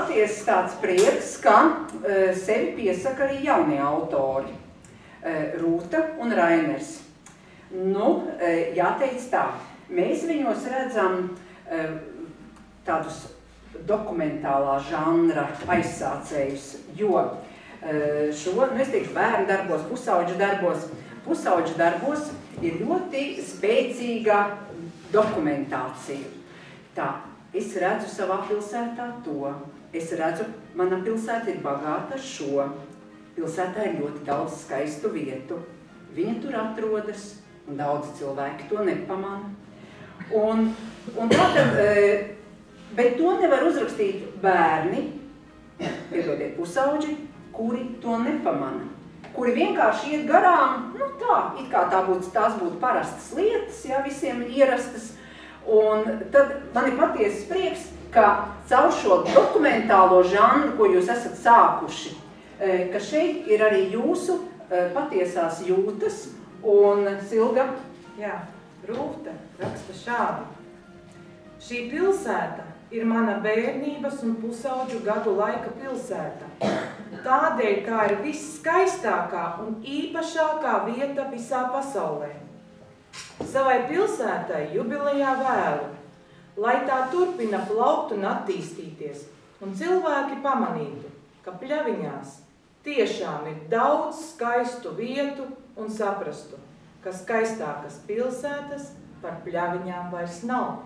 patiesi tāds prieks, ka sevi piesaka arī jaunie autori. Rūta un Rainers. Nu, jāteic tā, mēs viņos redzam tādus dokumentālā žanra aizsācējus, jo es teikšu, bērnu darbos, pusauģu darbos ir ļoti spēcīga dokumentācija. Tā, es redzu savā pilsētā to, es redzu, mana pilsēta ir bagāta ar šo, pilsētā ir ļoti daudz skaistu vietu, viņa tur atrodas, un daudz cilvēki to nepamana. Un tātad, bet to nevar uzrakstīt bērni, piedodiet, pusauģi, kuri to nepamana, kuri vienkārši iet garām, nu tā, it kā tās būtu parastas lietas, jā, visiem ierastas, un tad man ir patiesas prieks, ka caur šo dokumentālo žanru, ko jūs esat sākuši, ka šeit ir arī jūsu patiesās jūtas, un Silga? Jā, Rūta raksta šādi. Šī pilsēta ir mana bērnības un pusauģu gadu laika pilsēta. Tādēļ tā ir visskaistākā un īpašākā vieta visā pasaulē. Savai pilsētai jubilejā vēlu, lai tā turpina plaukt un attīstīties, un cilvēki pamanītu, ka Pļaviņās tiešām ir daudz skaistu vietu un saprastu, ka skaistākas pilsētas par Pļaviņām vairs nav.